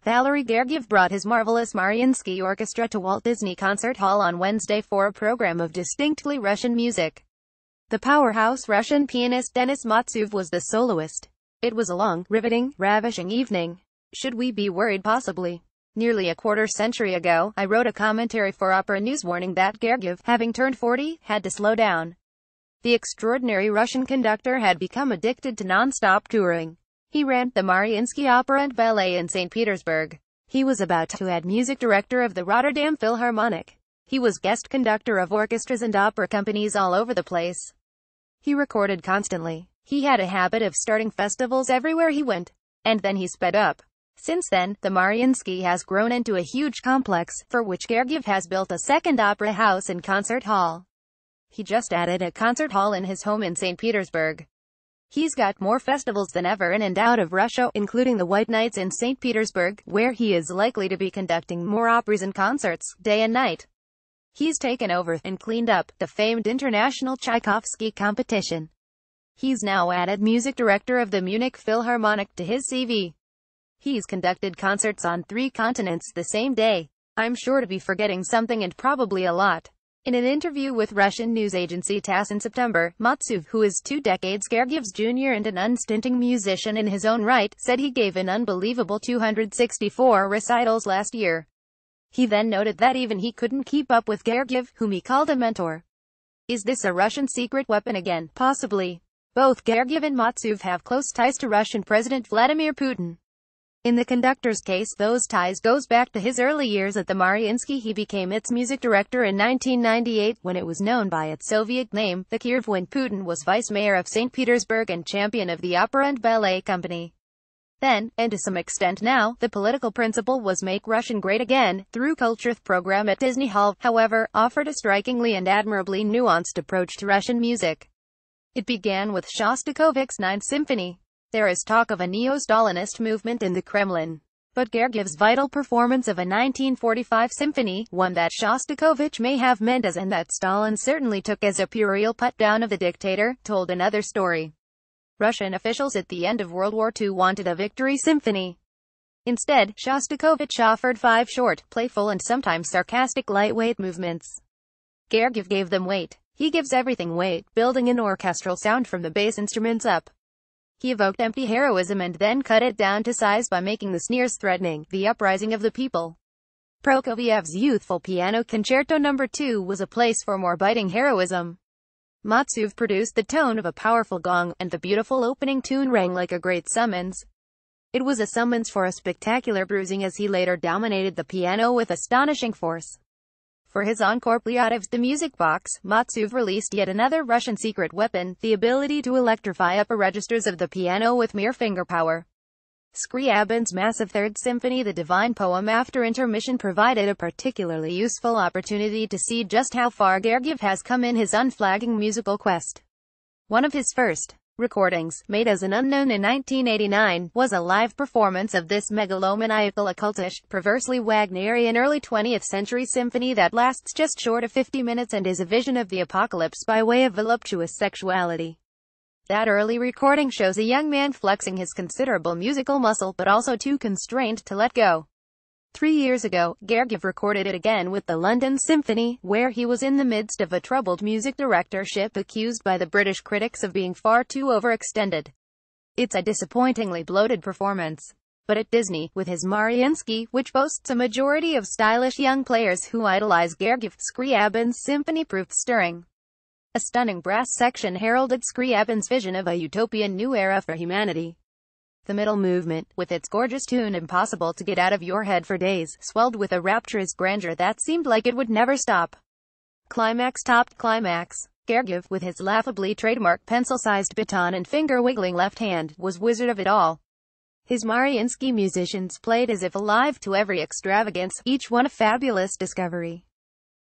Valery Gergiev brought his marvelous Mariinsky Orchestra to Walt Disney Concert Hall on Wednesday for a program of distinctly Russian music. The powerhouse Russian pianist Denis Matsuev was the soloist. It was a long, riveting, ravishing evening. Should we be worried? Possibly. Nearly a quarter-century ago, I wrote a commentary for Opera News warning that Gergiev, having turned 40, had to slow down. The extraordinary Russian conductor had become addicted to non-stop touring. He ran the Mariinsky Opera and Ballet in St. Petersburg. He was about to add music director of the Rotterdam Philharmonic. He was guest conductor of orchestras and opera companies all over the place. He recorded constantly. He had a habit of starting festivals everywhere he went. And then he sped up. Since then, the Mariinsky has grown into a huge complex, for which Gergiev has built a second opera house and concert hall. He just added a concert hall in his home in St. Petersburg. He's got more festivals than ever in and out of Russia, including the White Nights in St. Petersburg, where he is likely to be conducting more operas and concerts, day and night. He's taken over, and cleaned up, the famed international Tchaikovsky competition. He's now added music director of the Munich Philharmonic to his CV. He's conducted concerts on 3 continents the same day. I'm sure to be forgetting something, and probably a lot. In an interview with Russian news agency TASS in September, Matsuev, who is 2 decades Gergiev's junior and an unstinting musician in his own right, said he gave an unbelievable 264 recitals last year. He then noted that even he couldn't keep up with Gergiev, whom he called a mentor. Is this a Russian secret weapon again? Possibly. Both Gergiev and Matsuev have close ties to Russian President Vladimir Putin. In the conductor's case, those ties goes back to his early years at the Mariinsky. He became its music director in 1998, when it was known by its Soviet name, the Kiev, when Putin was vice mayor of St. Petersburg and champion of the Opera and Ballet Company. Then, and to some extent now, the political principle was Make Russian Great Again, through Kulturth program at Disney Hall, however, offered a strikingly and admirably nuanced approach to Russian music. It began with Shostakovich's Ninth Symphony. There is talk of a neo-Stalinist movement in the Kremlin. But Gergiev's vital performance of a 1945 symphony, one that Shostakovich may have meant as and that Stalin certainly took as a puerile put-down of the dictator, told another story. Russian officials at the end of World War II wanted a victory symphony. Instead, Shostakovich offered 5 short, playful and sometimes sarcastic lightweight movements. Gergiev gave them weight. He gives everything weight, building an orchestral sound from the bass instruments up. He evoked empty heroism and then cut it down to size by making the sneers threatening, the uprising of the people. Prokofiev's youthful piano concerto No. 2 was a place for more biting heroism. Matsuev produced the tone of a powerful gong, and the beautiful opening tune rang like a great summons. It was a summons for a spectacular bruising, as he later dominated the piano with astonishing force. For his encore Pliatov's The Music Box, Matsuev released yet another Russian secret weapon, the ability to electrify upper registers of the piano with mere finger power. Scriabin's massive Third Symphony, the Divine Poem, after intermission provided a particularly useful opportunity to see just how far Gergiev has come in his unflagging musical quest. One of his first recordings, made as an unknown in 1989, was a live performance of this megalomaniacal, occultish, perversely Wagnerian early 20th century symphony that lasts just short of 50 minutes and is a vision of the apocalypse by way of voluptuous sexuality. That early recording shows a young man flexing his considerable musical muscle, but also too constrained to let go. 3 years ago, Gergiev recorded it again with the London Symphony, where he was in the midst of a troubled music directorship accused by the British critics of being far too overextended. It's a disappointingly bloated performance. But at Disney, with his Mariinsky, which boasts a majority of stylish young players who idolize Gergiev, Scriabin's symphony proved stirring. A stunning brass section heralded Scriabin's vision of a utopian new era for humanity. The middle movement, with its gorgeous tune impossible to get out of your head for days, swelled with a rapturous grandeur that seemed like it would never stop. Climax topped climax. Gergiev, with his laughably trademark pencil-sized baton and finger-wiggling left hand, was wizard of it all. His Mariinsky musicians played as if alive to every extravagance, each one a fabulous discovery.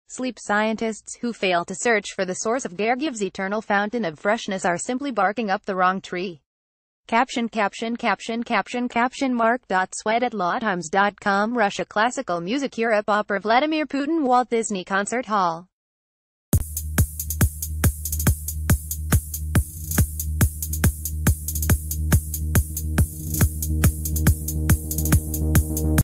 Sleep scientists who fail to search for the source of Gergiev's eternal fountain of freshness are simply barking up the wrong tree. Caption mark.sweat@lawtimes.com Russia Classical Music Europe Opera Vladimir Putin Walt Disney Concert Hall